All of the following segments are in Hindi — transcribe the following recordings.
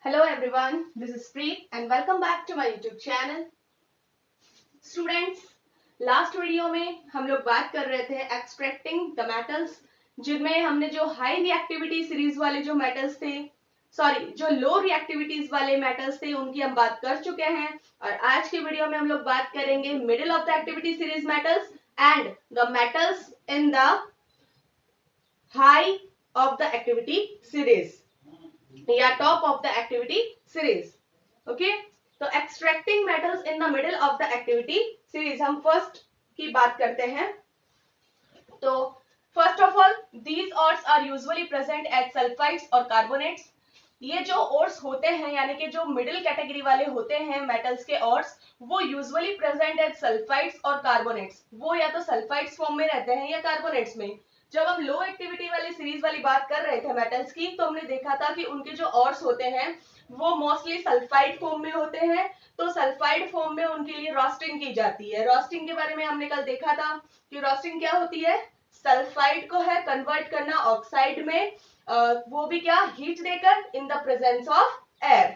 Hello everyone, this is Preet and welcome back to my YouTube channel. Students, last video में हम लोग बात कर रहे थे एक्सट्रैक्टिंग द मेटल्स, जिनमें हमने जो हाई रिएक्टिविटी सीरीज वाले जो मेटल्स थे, जो लो रिएक्टिविटीज वाले मेटल्स थे, उनकी हम बात कर चुके हैं। और आज के वीडियो में हम लोग बात करेंगे middle of the activity series metals and the metals in the high of the activity series या top of the activity series. Okay, तो extracting metals in the middle of the activity series हम फर्स्ट की बात करते हैं। तो first of all, these ores are usually present at sulphides और कार्बोनेट्स। ये जो ऑर्स होते हैं, यानी कि जो मिडिल कैटेगरी वाले होते हैं मेटल्स के ऑर्स, वो यूजुअली प्रेजेंट एट सल्फाइड्स और कार्बोनेट्स। वो या तो सल्फाइड्स फॉर्म में रहते हैं या कार्बोनेट्स में। जब हम लो एक्टिविटी वाली सीरीज वाली बात कर रहे थे मेटल्स की, तो हमने देखा था कि उनके जो ऑर्स होते हैं वो मोस्टली सल्फाइड फॉर्म में होते हैं। तो सल्फाइड फॉर्म में उनके लिए रोस्टिंग की जाती है। रोस्टिंग के बारे में हमने कल देखा था कि रोस्टिंग क्या होती है, सल्फाइड को है कन्वर्ट करना ऑक्साइड में, वो भी क्या, हीट देकर in the presence of air.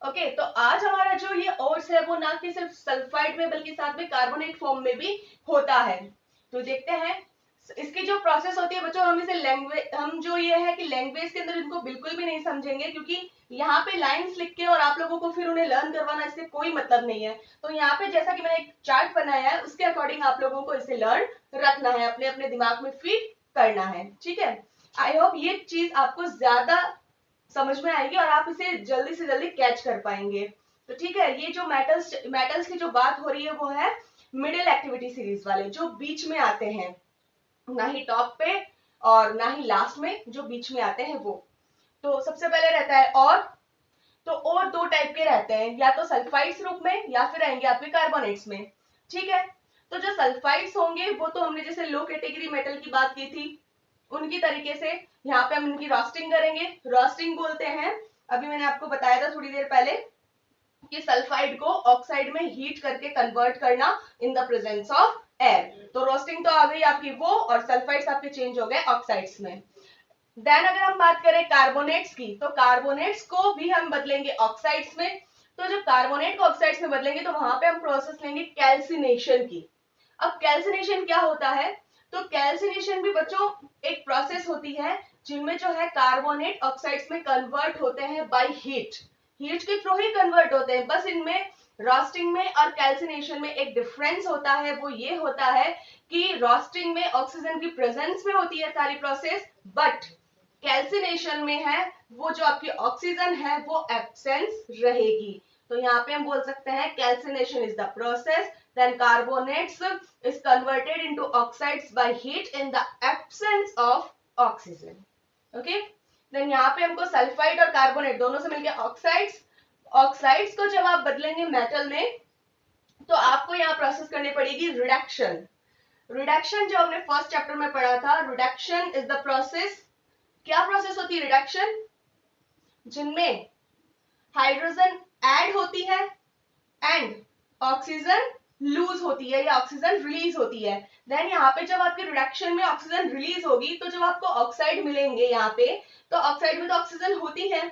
Okay, तो आज हमारा जो ये ऑर्स है वो ना कि सिर्फ सल्फाइड में बल्कि साथ में कार्बोनेट फॉर्म में भी होता है। तो देखते हैं इसकी जो प्रोसेस होती है बच्चों, हम इसे लैंग्वेज, हम जो ये है कि लैंग्वेज के अंदर इनको बिल्कुल भी नहीं समझेंगे, क्योंकि यहाँ पे लाइंस लिख के और आप लोगों को फिर उन्हें लर्न करवाना, इससे कोई मतलब नहीं है। तो यहाँ पे जैसा कि मैंने एक चार्ट बनाया है, उसके अकॉर्डिंग आप लोगों को इसे लर्न रखना है, अपने अपने दिमाग में फीड करना है। ठीक है, आई होप ये चीज आपको ज्यादा समझ में आएगी और आप इसे जल्दी से जल्दी कैच कर पाएंगे। तो ठीक है, ये जो मेटल्स की जो बात हो रही है वो है मिडिल एक्टिविटी सीरीज वाले, जो बीच में आते हैं, ना ही टॉप पे और ना ही लास्ट में, जो बीच में आते हैं वो। तो सबसे पहले रहता है और। तो और दो टाइप के रहते हैं, या तो सल्फाइड्स रूप में या फिर आएंगे आपके कार्बोनेट्स में। ठीक है, तो जो सल्फाइड्स होंगे वो तो हमने जैसे लो कैटेगरी मेटल की बात की थी, उनकी तरीके से यहाँ पे हम इनकी रोस्टिंग करेंगे। रोस्टिंग बोलते हैं, अभी मैंने आपको बताया था थोड़ी देर पहले कि सल्फाइड को ऑक्साइड में हीट करके कन्वर्ट करना in the presence of air. तो रोस्टिंग तो आ गई आपकी वो, और सल्फाइड्स आपके चेंज हो गए ऑक्साइड्स में। देन अगर हम बात करें कार्बोनेट्स की, तो कार्बोनेट्स को भी हम बदलेंगे ऑक्साइड्स में। तो जब कार्बोनेट को ऑक्साइड्स में बदलेंगे तो वहां पे हम प्रोसेस लेंगे कैल्सिनेशन की। अब कैल्सिनेशन क्या होता है, तो कैल्सिनेशन भी बच्चों एक प्रोसेस होती है जिनमें जो है कार्बोनेट ऑक्साइड्स में कन्वर्ट होते हैं बाय हीट। हीट के थ्रू ही कन्वर्ट होते हैं। बस इनमें रोस्टिंग में और कैल्सिनेशन में एक डिफरेंस होता है, वो ये होता है कि रोस्टिंग में ऑक्सीजन की प्रेजेंस में होती है सारी प्रोसेस, बट कैल्सिनेशन में है वो जो आपकी ऑक्सीजन है वो एब्सेंस रहेगी। तो यहाँ पे हम बोल सकते हैं calcination is the process, then carbonates is converted into oxides by heat in the absence of oxygen. Okay, then यहाँ पे हमको सल्फाइड और कार्बोनेट दोनों से मिलके ऑक्साइड्स को जब आप बदलेंगे मेटल में, तो आपको यहाँ प्रोसेस करनी पड़ेगी रिडक्शन। रिडक्शन जो हमने फर्स्ट चैप्टर में पढ़ा था, रिडक्शन इज द प्रोसेस। क्या प्रोसेस होती है रिडक्शन, जिनमें हाइड्रोजन ऐड होती है एंड ऑक्सीजन लूज होती है या ऑक्सीजन रिलीज होती है। देन यहाँ पे जब आपके रिडक्शन में ऑक्सीजन रिलीज होगी, तो जब आपको ऑक्साइड मिलेंगे यहाँ पे, तो ऑक्साइड में तो ऑक्सीजन होती है।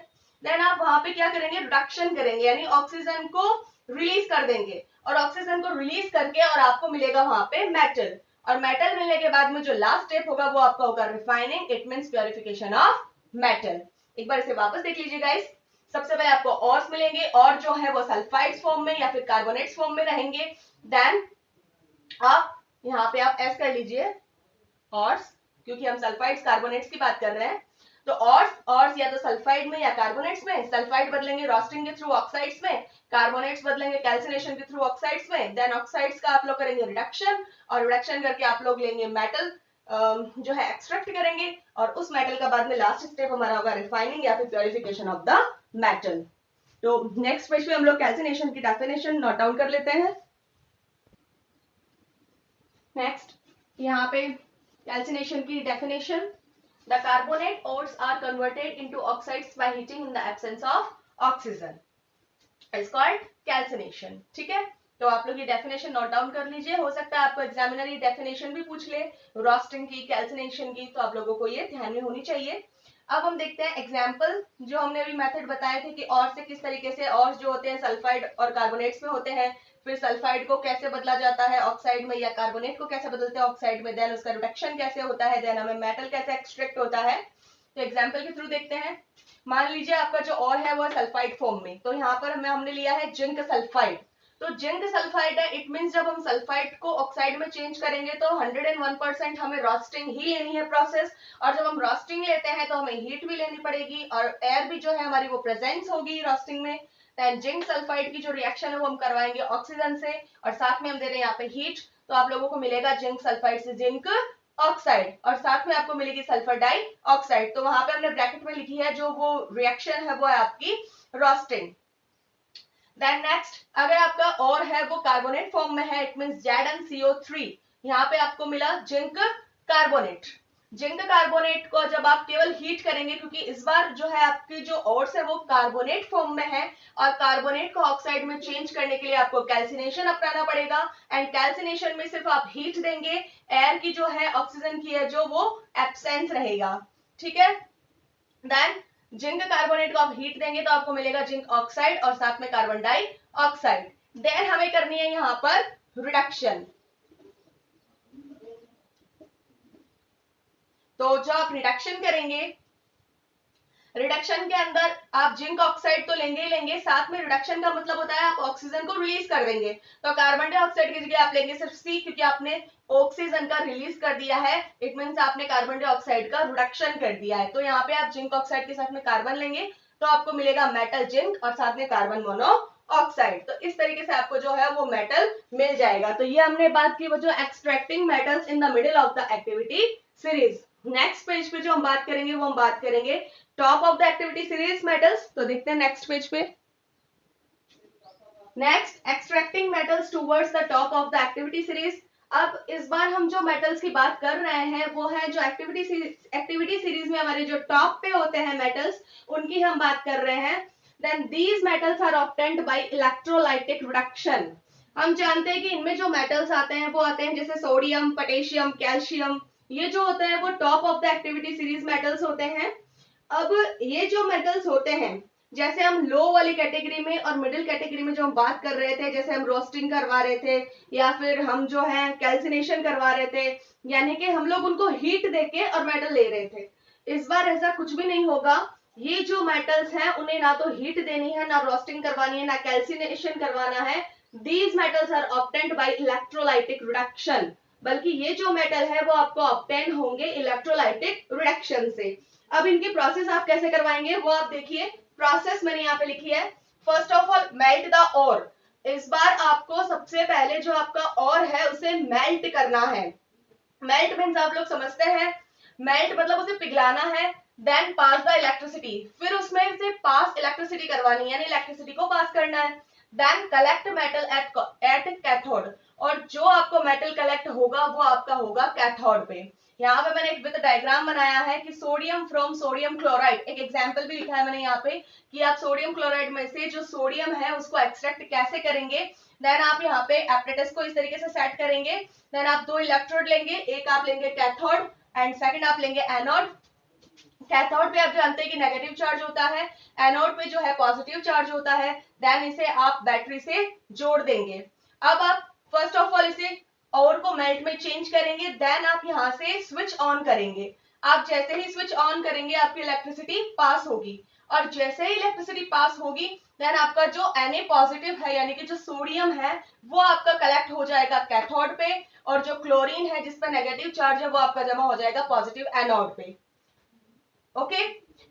देन आप वहां पे क्या करेंगे, रिडक्शन करेंगे, यानी ऑक्सीजन को रिलीज कर देंगे, और ऑक्सीजन को रिलीज करके और आपको मिलेगा वहां पे मेटल। और मेटल मिलने के बाद में जो लास्ट स्टेप होगा वो आपका होगा refining, it means purification of metal. एक बार इसे वापस देख लीजिए गाइस। सबसे पहले आपको ऑर्स मिलेंगे, और जो है वो सल्फाइड्स फॉर्म में या फिर कार्बोनेट्स फॉर्म में रहेंगे। देन आप यहाँ पे आप एस कर लीजिए ऑर्स, क्योंकि हम सल्फाइड्स कार्बोनेट्स की बात कर रहे हैं। तो ऑर्स या तो सल्फाइड में या कार्बोनेट्स में। सल्फाइड बदलेंगे रोस्टिंग के थ्रू ऑक्साइड्स में, कार्बोनेट्स बदलेंगे कैल्सिनेशन के थ्रू ऑक्साइड्स में। देन ऑक्साइड्स का आप लोग करेंगे रिडक्शन, और रिडक्शन करके आप लोग लेंगे मेटल, जो है एक्सट्रैक्ट करेंगे, और उस मेटल का बाद में लास्ट स्टेप हमारा होगा रिफाइनिंग या फिर प्योरिफिकेशन ऑफ द मेटल। तो नेक्स्ट पेज पे हम लोग कैल्सिनेशन की डेफिनेशन नोट डाउन कर लेते हैं। नेक्स्ट यहाँ पे कैल्सिनेशन की definition, the carbonate ores are converted into oxides by heating in the absence of oxygen, is called calcination. ठीक है, तो आप लोग ये डेफिनेशन नोट डाउन कर लीजिए। हो सकता है आपको एग्जामिनर ये डेफिनेशन भी पूछ ले रोस्टिंग की, कैल्सिनेशन की, तो आप लोगों को ये ध्यान में होनी चाहिए। अब हम देखते हैं एग्जाम्पल, जो हमने अभी मेथड बताए थे कि और से किस तरीके से और जो होते हैं सल्फाइड और कार्बोनेट्स में होते हैं, फिर सल्फाइड को कैसे बदला जाता है ऑक्साइड में, या कार्बोनेट को कैसे बदलते हैं ऑक्साइड में, देन उसका रिडक्शन कैसे होता है, देन हमें मेटल कैसे एक्सट्रैक्ट होता है। तो एग्जाम्पल के थ्रू देखते हैं। मान लीजिए आपका जो और है वो सल्फाइड फॉर्म में, तो यहाँ पर हमने लिया है जिंक सल्फाइड। तो जिंक सल्फाइड है, इट मींस जब हम सल्फाइड को ऑक्साइड में चेंज करेंगे तो 101% हमें रोस्टिंग ही लेनी है प्रोसेस, और जब हम रोस्टिंग लेते हैं तो हमें हीट भी लेनी पड़ेगी और एयर भी जो है हमारी वो प्रेजेंस होगी रोस्टिंग में। देन जिंक सल्फाइड की जो रिएक्शन है वो हम करवाएंगे ऑक्सीजन से, और साथ में हम दे रहे हैं यहाँ पे हीट, तो आप लोगों को मिलेगा जिंक सल्फाइड से जिंक ऑक्साइड, और साथ में आपको मिलेगी सल्फर डाई ऑक्साइड। तो वहां पे हमने ब्रैकेट में लिखी है जो वो रिएक्शन है वो है आपकी रोस्टिंग। देन नेक्स्ट, अगर आपका और है वो कार्बोनेट फॉर्म में है, इट मींस ZnCO3, यहाँ पे आपको मिला जिंक कार्बोनेट। जिंक कार्बोनेट को जब आप केवल हीट करेंगे, क्योंकि इस बार जो है आपकी जो ओर्स है वो कार्बोनेट फॉर्म में है, और कार्बोनेट को ऑक्साइड में चेंज करने के लिए आपको कैल्सिनेशन अपनाना पड़ेगा, एंड कैल्सिनेशन में सिर्फ आप हीट देंगे, एयर की जो है ऑक्सीजन की है जो वो एब्सेंस रहेगा, ठीक है। देन जिंक कार्बोनेट को आप हीट देंगे तो आपको मिलेगा जिंक ऑक्साइड और साथ में कार्बन डाई ऑक्साइड। देन हमें करनी है यहाँ पर रिडक्शन। तो जो आप रिडक्शन करेंगे, रिडक्शन के अंदर आप जिंक ऑक्साइड तो लेंगे ही लेंगे, साथ में रिडक्शन का मतलब होता है आप ऑक्सीजन को रिलीज कर देंगे। तो कार्बन डाइऑक्साइड की जगह आप लेंगे सिर्फ C, क्योंकि आपने ऑक्सीजन का रिलीज कर दिया है, इट मींस आपने कार्बन डाइऑक्साइड का रिडक्शन कर दिया है। तो यहाँ पे आप जिंक ऑक्साइड के साथ में कार्बन लेंगे तो आपको मिलेगा मेटल जिंक और साथ में कार्बन मोनो ऑक्साइड। तो इस तरीके से आपको जो है वो मेटल मिल जाएगा। तो ये हमने बात की वो जो extracting metals in the middle of the activity series. Next page पे जो हम बात करेंगे वो हम बात करेंगे top of the activity series metals. तो देखते हैं नेक्स्ट पेज पे। Next, extracting metals towards the top of the activity series. अब इस बार हम जो मेटल्स की बात कर रहे हैं वो है जो एक्टिविटी सीरीज में हमारे जो टॉप पे होते हैं मेटल्स, उनकी हम बात कर रहे हैं। Then these metals are obtained by electrolytic reduction. हम जानते हैं कि इनमें जो मेटल्स आते हैं वो आते हैं जैसे सोडियम, पोटेशियम, कैल्शियम, ये जो होते हैं वो top of the activity series metals होते हैं। अब ये जो मेटल्स होते हैं, जैसे हम लो वाली कैटेगरी में और मिडिल कैटेगरी में जो हम बात कर रहे थे, जैसे हम रोस्टिंग करवा रहे थे या फिर हम जो है कैल्सिनेशन करवा रहे थे, यानी कि हम लोग उनको हीट देके और मेटल ले रहे थे। इस बार ऐसा कुछ भी नहीं होगा। ये जो मेटल्स हैं उन्हें ना तो हीट देनी है, ना रोस्टिंग करवानी है, ना कैल्सिनेशन करवाना है। These metals are obtained by electrolytic reduction. बल्कि ये जो मेटल है वो आपको ऑब्टेन होंगे इलेक्ट्रोलाइटिक रिडक्शन से। अब इनकी प्रोसेस आप कैसे करवाएंगे वो आप देखिए। प्रोसेस मैंने यहाँ पे लिखी है। First of all melt the ore. इस बार आपको सबसे पहले जो आपका ओर है उसे मेल्ट करना है। मेल्ट मीन्स आप लोग समझते हैं, मेल्ट मतलब उसे पिघलाना है। देन पास द इलेक्ट्रिसिटी, फिर उसमें से पास इलेक्ट्रिसिटी करवानी है, यानी इलेक्ट्रिसिटी को पास करना है। Then collect metal at cathode, और जो आपको मेटल कलेक्ट होगा वो आपका होगा कैथोड पे। यहाँ पे मैंने एक विद डायग्राम बनाया है कि सोडियम फ्रॉम सोडियम क्लोराइड, एक एग्जांपल भी लिखा है मैंने यहाँ पे कि आप सोडियम क्लोराइड में से जो सोडियम है उसको एक्सट्रैक्ट कैसे करेंगे। देन आप यहाँ पे एपरेटस को इस तरीके से सेट करेंगे। देन आप दो इलेक्ट्रोड लेंगे, एक आप लेंगे कैथोड एंड सेकंड आप लेंगे एनोड। कैथोड पे आप जानते हैं कि नेगेटिव चार्ज होता है, एनोड पे जो है पॉजिटिव चार्ज होता है। देन इसे आप बैटरी से जोड़ देंगे। अब आप फर्स्ट ऑफ ऑल इसे और को मेल्ट में चेंज करेंगे। देन आप यहाँ से स्विच ऑन करेंगे। आप जैसे ही स्विच ऑन करेंगे आपकी इलेक्ट्रिसिटी पास होगी, और जैसे ही इलेक्ट्रिसिटी पास होगी देन आपका जो Na पॉजिटिव है यानी कि जो सोडियम है वो आपका कलेक्ट हो जाएगा कैथोड पे, और जो क्लोरीन है जिस पर नेगेटिव चार्ज है वो आपका जमा हो जाएगा पॉजिटिव एनोड पे। ओके,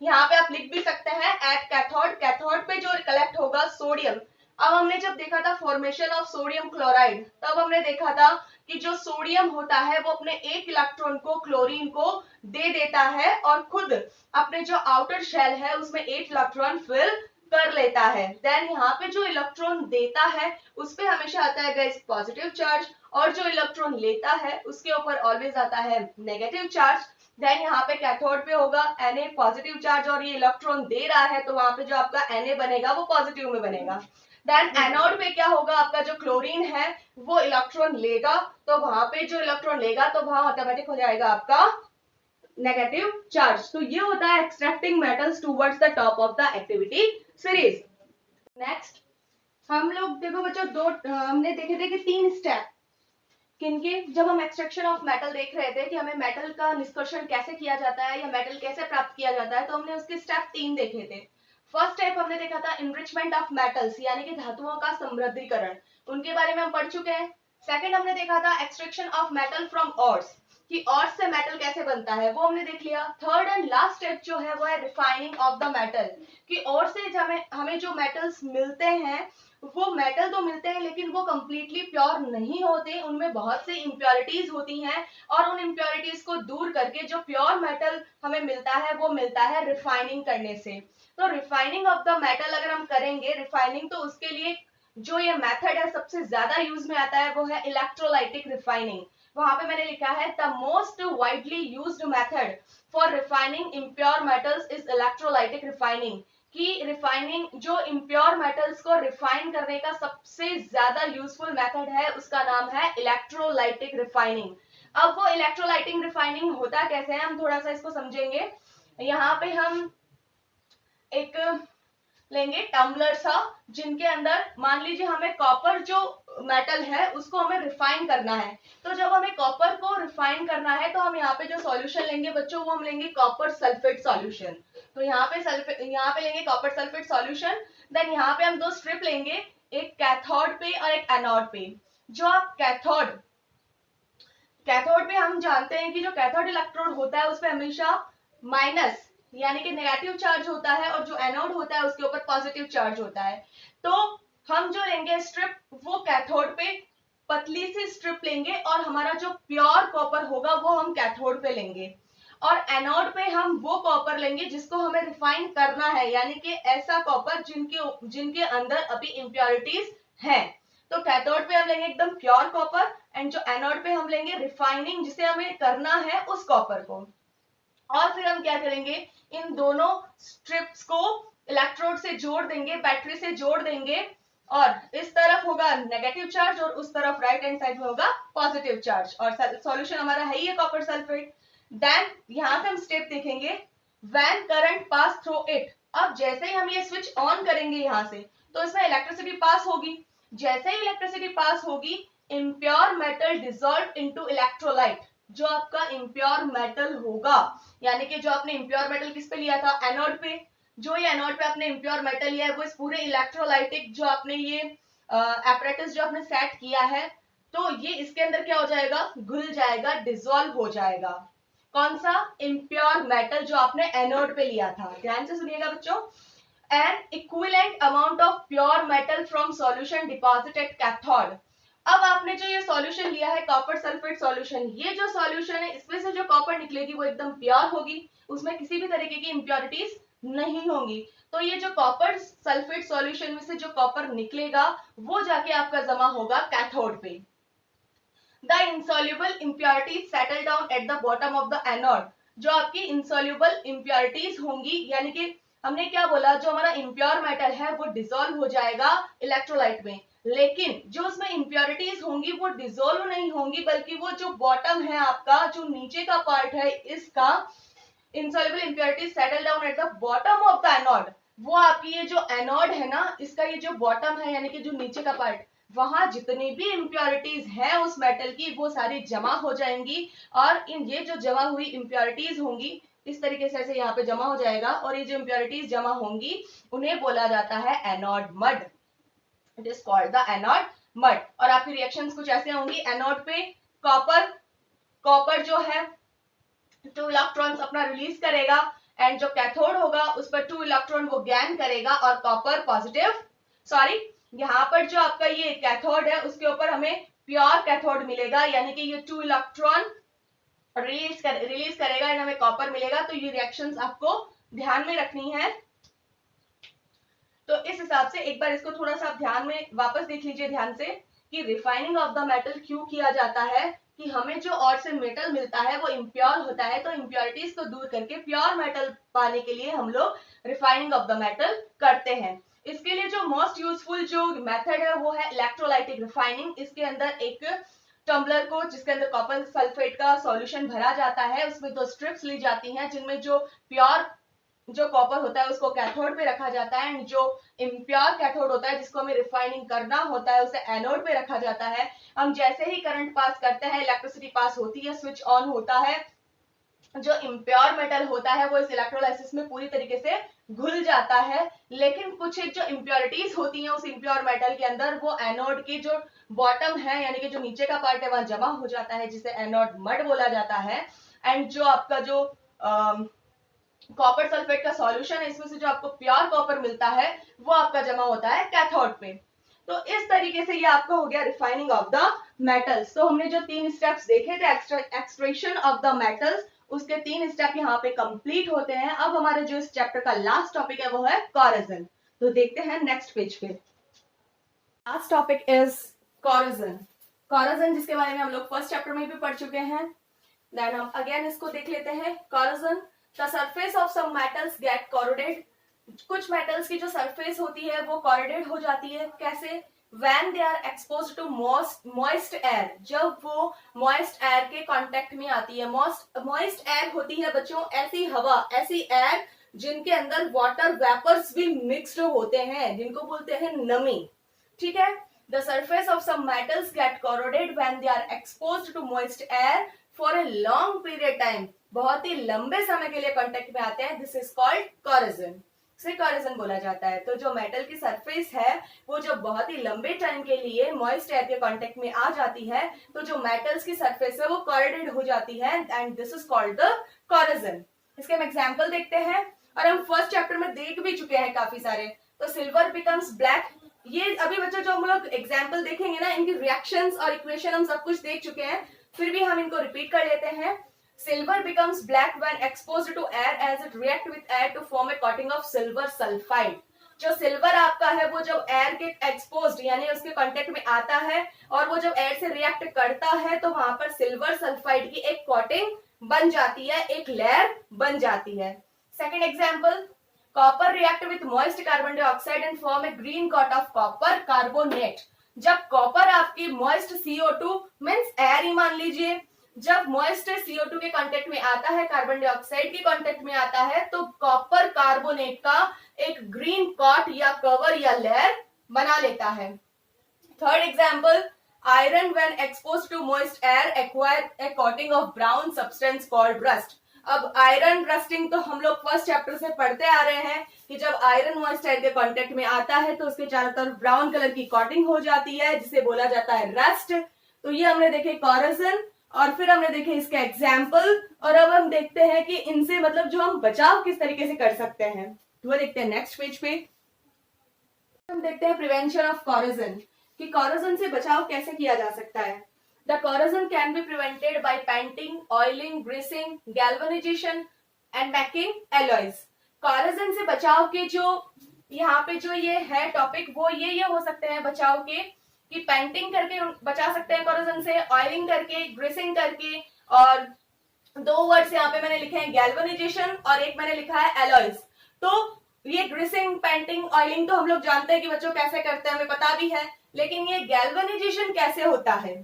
यहाँ पे आप लिख भी सकते हैं एट कैथोड। कैथोड पे जो कलेक्ट होगा सोडियम। अब हमने जब देखा था फॉर्मेशन ऑफ सोडियम क्लोराइड, तब हमने देखा था कि जो सोडियम होता है वो अपने एक इलेक्ट्रॉन को क्लोरीन को दे देता है और खुद अपने जो आउटर शेल है उसमें एक इलेक्ट्रॉन फिल कर लेता है। देन यहाँ पे जो इलेक्ट्रॉन देता है उस पे हमेशा आता है गाइस पॉजिटिव चार्ज, और जो इलेक्ट्रॉन लेता है उसके ऊपर ऑलवेज आता है नेगेटिव चार्ज। देन यहाँ पे कैथोड पे होगा Na पॉजिटिव चार्ज, और ये इलेक्ट्रॉन दे रहा है तो वहां पे जो आपका Na बनेगा वो पॉजिटिव में बनेगा। देन एनोड पे क्या होगा, आपका जो क्लोरीन है वो इलेक्ट्रॉन लेगा, तो वहां पे जो इलेक्ट्रॉन लेगा तो वहां ऑटोमेटिक हो जाएगा आपका नेगेटिव चार्ज। तो ये होता है extracting metals towards the top of the activity series. Next हम लोग देखो बच्चों हमने देखे थे कि 3 स्टेप किनके, जब हम एक्सट्रैक्शन ऑफ मेटल देख रहे थे कि हमें मेटल का निष्कर्षण कैसे किया जाता है या मेटल कैसे प्राप्त किया जाता है, तो हमने उसके स्टेप 3 देखे थे। फर्स्ट स्टेप हमने देखा था इनरिचमेंट ऑफ मेटल्स यानी कि धातुओं का समृद्धिकरण, उनके बारे में हम पढ़ चुके हैं। सेकंड हमने देखा था एक्सट्रैक्शन ऑफ मेटल फ्रॉम ऑर्स, कि ऑर्स से मेटल कैसे बनता है, वो हमने देख लिया। थर्ड एंड लास्ट स्टेप जो है वो है रिफाइनिंग ऑफ द मेटल, कि और से हमें जो मेटल्स मिलते हैं वो मेटल तो मिलते हैं लेकिन वो कंप्लीटली प्योर नहीं होते, उनमें बहुत सी इम्प्योरिटीज होती हैं और उन इम्प्योरिटीज को दूर करके जो प्योर मेटल हमें मिलता है वो मिलता है रिफाइनिंग करने से। तो रिफाइनिंग ऑफ द मेटल अगर हम करेंगे रिफाइनिंग, तो उसके लिए जो ये मेथड है सबसे ज्यादा यूज में आता है वो है इलेक्ट्रोलाइटिक रिफाइनिंग। वहां पे मैंने लिखा है the most widely used method for refining impure metals is electrolytic refining, कि रिफाइनिंग जो इम्प्योर मेटल्स को रिफाइन करने का सबसे ज्यादा यूजफुल मेथड है उसका नाम है इलेक्ट्रोलाइटिक रिफाइनिंग। अब वो इलेक्ट्रोलाइटिक रिफाइनिंग होता कैसे है हम थोड़ा सा इसको समझेंगे। यहाँ पे हम एक लेंगे टम्बलर सा, जिनके अंदर मान लीजिए हमें कॉपर जो मेटल है उसको हमें रिफाइन करना है। तो जब हमें कॉपर को रिफाइन करना है तो हम यहाँ पे जो सॉल्यूशन लेंगे बच्चों वो हम लेंगे कॉपर सल्फेट सॉल्यूशन। तो यहाँ पे लेंगे कॉपर सल्फेट सॉल्यूशन। देन यहाँ पे हम 2 स्ट्रिप लेंगे, एक कैथोड पे और एक एनोड पे। जो आप कैथोड पे हम जानते हैं कि जो कैथोड इलेक्ट्रोड होता है उस पर हमेशा माइनस यानी कि नेगेटिव चार्ज होता है और जो एनोड होता है उसके ऊपर पॉजिटिव चार्ज होता है। तो हम जो लेंगे स्ट्रिप वो कैथोड पे पतली सी स्ट्रिप लेंगे और हमारा जो प्योर कॉपर होगा वो हम कैथोड पे लेंगे, और एनोड पे हम वो कॉपर लेंगे जिसको हमें रिफाइन करना है, यानी कि ऐसा कॉपर जिनके अंदर अभी इम्प्योरिटीज हैं। तो कैथोड पे हम लेंगे एकदम प्योर कॉपर एंड जो एनोड पे हम लेंगे रिफाइनिंग जिसे हमें करना है उस कॉपर को। और फिर हम क्या करेंगे, इन दोनों स्ट्रिप्स को इलेक्ट्रोड से जोड़ देंगे, बैटरी से जोड़ देंगे, और इस तरफ होगा नेगेटिव चार्ज और उस तरफ राइट हैंड साइड में होगा पॉजिटिव चार्ज, और सॉल्यूशन हमारा है ही है कॉपर सल्फेट। देन यहां से हम स्टेप देखेंगे when current pass through it. अब जैसे ही हम ये स्विच ऑन करेंगे यहां से तो इसमें इलेक्ट्रिसिटी पास होगी। जैसे ही इलेक्ट्रिसिटी पास होगी impure metal dissolve into electrolyte. जो आपका इम्प्योर मेटल होगा यानी कि जो आपने इम्प्योर मेटल किस पे लिया था, एनोड पे, जो ये एनोड पे आपने इम्प्योर मेटल लिया है वो इस पूरे इलेक्ट्रोलाइटिक जो आपने ये एपरेटस जो आपने सेट किया है तो ये इसके अंदर क्या हो जाएगा, घुल जाएगा, डिसॉल्व हो जाएगा। कौन सा, इम्प्योर मेटल जो आपने एनोड पे लिया था। ध्यान से सुनिएगा बच्चों, N equivalent amount of pure metal from solution deposit at cathode. अब आपने जो ये सॉल्यूशन लिया है कॉपर सल्फेट सॉल्यूशन, ये जो सॉल्यूशन है इसमें से जो कॉपर निकलेगी वो एकदम प्योर होगी, उसमें किसी भी तरीके की इम्प्योरिटीज नहीं होंगी। तो ये जो कॉपर सल्फेट सॉल्यूशन में से जो कॉपर निकलेगा वो जाके आपका जमा होगा कैथोड पे। The insoluble impurities settle down at the bottom of the anode. जो आपकी इंसॉल्युबल इम्प्योरिटीज होंगी यानी कि हमने क्या बोला, जो हमारा इम्प्योर मेटल है वो डिसॉल्व हो जाएगा इलेक्ट्रोलाइट में, लेकिन जो उसमें इम्प्योरिटीज होंगी वो डिसॉल्व नहीं होंगी बल्कि वो जो बॉटम है आपका, जो नीचे का पार्ट है इसका, insoluble impurities settle down at the bottom of the anode। वो आपकी ये जो एनोड है ना इसका ये जो बॉटम है यानी कि जो नीचे का पार्ट, वहां जितनी भी इम्प्योरिटीज हैं उस मेटल की वो सारी जमा हो जाएंगी, और इन ये जो जमा हुई इम्प्योरिटीज होंगी इस तरीके से ऐसे यहाँ पे जमा हो जाएगा, और ये जो इम्प्योरिटीज जमा होंगी उन्हें बोला जाता है anode mud. It is called the anode mud. और आपकी रिएक्शंस कुछ ऐसे होंगी, एनोड पे कॉपर जो है 2 इलेक्ट्रॉन्स अपना रिलीज करेगा एंड जो कैथोड होगा उस पर 2 इलेक्ट्रॉन वो गेन करेगा और कॉपर पॉजिटिव, सॉरी यहाँ पर जो आपका ये कैथोड है उसके ऊपर हमें प्योर कैथोड मिलेगा यानी कि ये 2 इलेक्ट्रॉन रिलीज करेगा एंड हमें कॉपर मिलेगा। तो ये रिएक्शंस आपको ध्यान में रखनी है। तो इस हिसाब से एक बार इसको थोड़ा सा आप ध्यान में वापस देख लीजिए ध्यान से कि रिफाइनिंग ऑफ द मेटल क्यों किया जाता है, कि हमें जो और से मेटल मिलता है वो इम्प्योर होता है, तो इम्प्योरिटीज को दूर करके प्योर मेटल पाने के लिए हम लोग रिफाइनिंग ऑफ द मेटल करते हैं। इसके लिए जो मोस्ट यूजफुल जो मेथड है वो है इलेक्ट्रोलाइटिक रिफाइनिंग। इसके अंदर एक टम्बलर को जिसके अंदर कॉपर सल्फेट का सॉल्यूशन भरा जाता है, उसमें 2 स्ट्रिप्स ली जाती हैं जिनमें जो प्योर जो कॉपर होता है उसको कैथोड पे रखा जाता है एंड जो इम्प्योर कैथोड होता है जिसको हमें रिफाइनिंग करना होता है उसे एनोड पे रखा जाता है। हम जैसे ही करंट पास करते हैं, इलेक्ट्रिसिटी पास होती है, स्विच ऑन होता है, जो इम्प्योर मेटल होता है वो इस इलेक्ट्रोलाइसिस में पूरी तरीके से घुल जाता है, लेकिन कुछ एक जो इम्प्योरिटीज होती हैं उस इम्प्योर मेटल के अंदर वो एनोड की जो बॉटम है यानी कि जो नीचे का पार्ट है वहां जमा हो जाता है जिसे एनोड मड बोला जाता है। एंड जो आपका जो कॉपर सल्फेट का सॉल्यूशन है इसमें से जो आपको प्योर कॉपर मिलता है वो आपका जमा होता है कैथोड पे। तो इस तरीके से ये आपका हो गया रिफाइनिंग ऑफ द मेटल्स। तो हमने जो 3 स्टेप्स देखे थे एक्सट्रैक्शन ऑफ द मेटल्स, उसके 3 स्टेप यहाँ पे कंप्लीट होते हैं। अब हमारे जो इस चैप्टर का लास्ट टॉपिक है वो है कॉरोजन। तो देखते हैं नेक्स्ट पेज पे। Last topic is corrosion. Corrosion जिसके बारे में हम लोग फर्स्ट चैप्टर में भी पढ़ चुके हैं, देन हम अगेन इसको देख लेते हैं। Corrosion, the surface of some metals get corroded. कुछ मेटल्स की जो सरफेस होती है वो कोरोडेड हो जाती है। कैसे? When they are exposed to moist air, जब वो moist air के कांटेक्ट में आती है। moist air होती है बच्चों ऐसी हवा, ऐसी एयर जिनके अंदर वाटर वेपर्स भी मिक्स्ड होते हैं, जिनको बोलते हैं नमी। ठीक है, the surface of some metals get corroded when they are exposed to moist air for a long period time, बहुत ही लंबे समय के लिए कांटेक्ट में आते हैं। दिस इज कॉल्ड कॉरोजन, से कॉरोजन बोला जाता है। तो जो मेटल की सरफेस है वो जब बहुत ही लंबे टाइम के लिए मॉइस्ट एयर के कांटेक्ट में आ जाती है तो जो मेटल्स की सरफेस है वो कोरोडेड हो जाती है and this is called the corrosion. इसके हम एग्जांपल देखते हैं और हम फर्स्ट चैप्टर में देख भी चुके हैं काफी सारे। तो सिल्वर बिकम्स ब्लैक, ये अभी बच्चों जो हम लोग एग्जाम्पल देखेंगे ना इनकी रिएक्शंस और इक्वेशन हम सब कुछ देख चुके हैं, फिर भी हम इनको रिपीट कर लेते हैं। Silver becomes black when exposed to air as it react with air to form a coating of silver sulfide। जो सिल्वर आपका है वो जब एयर के एक्सपोज्ड यानी उसके कांटेक्ट में आता है और वो जब एयर से रिएक्ट करता है तो वहां पर सिल्वर सल्फाइड की एक कोटिंग बन जाती है, एक लेयर बन जाती है। Second example, copper react with moist carbon dioxide and form a green coat of copper carbonate. जब कॉपर आपकी मॉइस्ट CO2 मीन्स एयर ही मान लीजिए, जब मॉइस्ट CO2 के कांटेक्ट में आता है, कार्बन डाइऑक्साइड के कांटेक्ट में आता है तो कॉपर कार्बोनेट का एक ग्रीन कॉट या कवर या लेयर बना लेता है। Third example, iron when exposed to moist air acquire a coating of brown substance called rust. अब आयरन रस्टिंग तो हम लोग फर्स्ट चैप्टर से पढ़ते आ रहे हैं कि जब आयरन मॉइस्ट एयर के कांटेक्ट में आता है तो उसके चारों तरफ ब्राउन कलर की कोटिंग हो जाती है जिसे बोला जाता है रस्ट। तो ये हमने देखे कॉरोजन और फिर हमने देखे इसके एग्जाम्पल और अब हम देखते हैं कि इनसे मतलब जो हम बचाव किस तरीके से कर सकते हैं वो देखते हैं नेक्स्ट पेज पे। हम देखते हैं प्रिवेंशन ऑफ कॉरोजन, कि कॉरोजन से बचाव कैसे किया जा सकता है। The corrosion can be prevented by painting, oiling, greasing, galvanisation and making alloys. Corrosion से बचाव के जो यहाँ पे जो ये है टॉपिक वो ये हो सकते हैं बचाव के, कि पेंटिंग करके बचा सकते हैं कॉरोजन से, ऑयलिंग करके, ग्रीसिंग करके, और 2 वर्ड्स यहाँ पे मैंने लिखे हैं गैल्वेनाइजेशन और एक मैंने लिखा है एलॉयज। तो ये ग्रीसिंग, पेंटिंग, ऑयलिंग तो हम लोग जानते हैं कि बच्चों कैसे करते हैं, हमें पता भी है, लेकिन ये गैल्वेनाइजेशन कैसे होता है।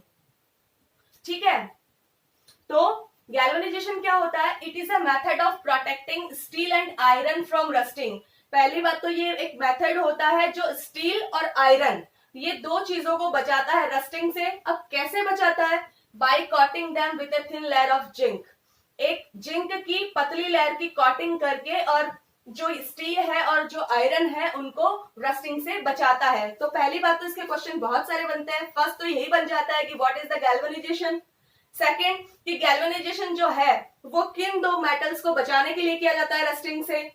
ठीक है, तो गैल्वेनाइजेशन क्या होता है? It is a method of protecting steel and iron from rusting. पहली बात तो ये एक मेथड होता है जो स्टील और आयरन ये 2 चीजों को बचाता है रस्टिंग से। अब कैसे बचाता है? By coating them with a thin layer of zinc. एक जिंक की पतली लेयर की कोटिंग करके और जो स्टील है और जो आयरन है उनको रस्टिंग से बचाता है। तो पहली बात तो इसके क्वेश्चन बहुत सारे बनते हैं। फर्स्ट तो यही बन जाता है कि what is the galvanisation. Second कि गैल्वेनाइजेशन जो है वो किन 2 मेटल्स को बचाने के लिए किया जाता है रस्टिंग से,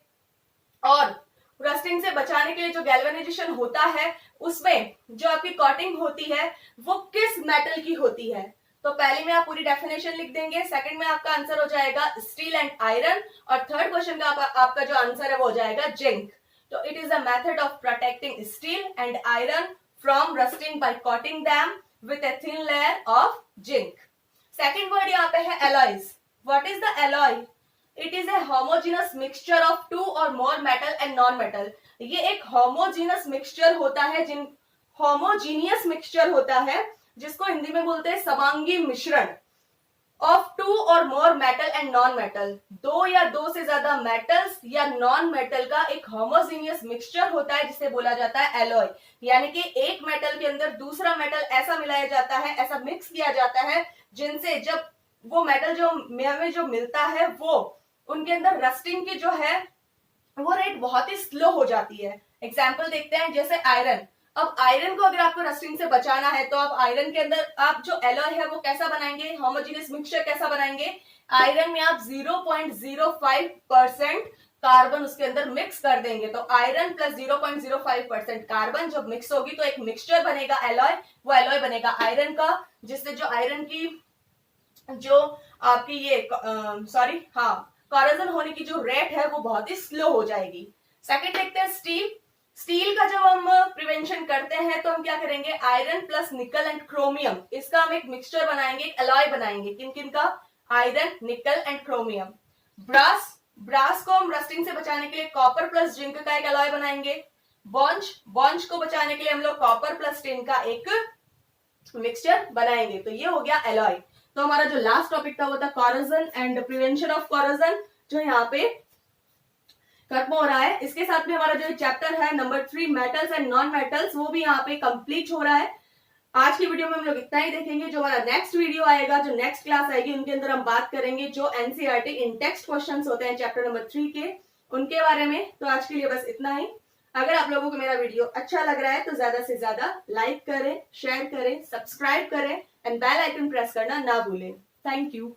और रस्टिंग से बचाने के लिए जो गैल्वेनाइजेशन होता है उसमें जो आपकी कोटिंग होती है वो किस मेटल की होती है। तो पहले में आप पूरी डेफिनेशन लिख देंगे, सेकंड में आपका आंसर हो जाएगा स्टील एंड आयरन, और थर्ड क्वेश्चन का आपका जो आंसर है वो हो जाएगा जिंक। तो it is a method of protecting steel and iron from rusting by coating them with a thin layer of zinc. Second word यहाँ पे है alloys. What is the alloy? It is a homogeneous mixture of 2 और more metal and non metal. ये एक होमोजेनस मिक्सचर होता है, होमोजीनियस मिक्सचर होता है जिसको हिंदी में बोलते हैं समांगी मिश्रण ऑफ टू और more metal and non metal, दो या दो से ज्यादा मेटल्स या नॉन मेटल का एक होमोजीनियस मिक्सचर होता है जिसे बोला जाता है एलॉय। यानी कि एक मेटल के अंदर दूसरा मेटल ऐसा मिलाया जाता है, ऐसा मिक्स किया जाता है जिनसे जब वो मेटल जो हमें जो मिलता है वो उनके अंदर रस्टिंग की जो है वो रेट बहुत ही स्लो हो जाती है। एग्जाम्पल देखते हैं, जैसे आयरन। अब आयरन को अगर आपको रस्टिंग से बचाना है तो आप आयरन के अंदर आप जो एलॉय है वो कैसा बनाएंगे, होमोजेनियस मिक्सचर कैसा बनाएंगे, आयरन में आप 0.05% कार्बन उसके अंदर मिक्स कर देंगे। तो आयरन प्लस 0.05% कार्बन जब मिक्स होगी तो एक मिक्सचर बनेगा एलॉय, वो एलॉय बनेगा आयरन का, जिससे जो आयरन की जो आपकी ये कॉरोजन होने की जो रेट है वो बहुत ही स्लो हो जाएगी। सेकंड देखते हैं स्टील। स्टील का जब हम प्रिवेंशन करते हैं तो हम क्या करेंगे, आयरन प्लस निकल एंड क्रोमियम, इसका हम एक मिक्सचर बनाएंगे, एक एलॉय बनाएंगे। किन किन का, आयरन, निकल एंड क्रोमियम। ब्रास, ब्रास को हम रस्टिंग से बचाने के लिए कॉपर प्लस जिंक का एक एलॉय बनाएंगे। बॉन्ज, बॉन्ज को बचाने के लिए हम लोग कॉपर प्लस टिन का एक मिक्सचर बनाएंगे। तो ये हो गया एलॉय। तो हमारा जो लास्ट टॉपिक था वो था corrosion and prevention of corrosion, जो यहाँ पे खत्म हो रहा है। इसके साथ में हमारा जो चैप्टर है number 3 metals and non metals, वो भी यहाँ पे कंप्लीट हो रहा है। आज की वीडियो में हम लोग इतना ही देखेंगे। जो हमारा नेक्स्ट वीडियो आएगा, जो नेक्स्ट क्लास आएगी, उनके अंदर हम बात करेंगे जो एनसीईआरटी इन टेक्स्ट क्वेश्चंस होते हैं चैप्टर नंबर 3 के, उनके बारे में। तो आज के लिए बस इतना ही। अगर आप लोगों को मेरा वीडियो अच्छा लग रहा है तो ज्यादा से ज्यादा लाइक करें, शेयर करें, सब्सक्राइब करें एंड बेल आइकन प्रेस करना ना भूलें। Thank you.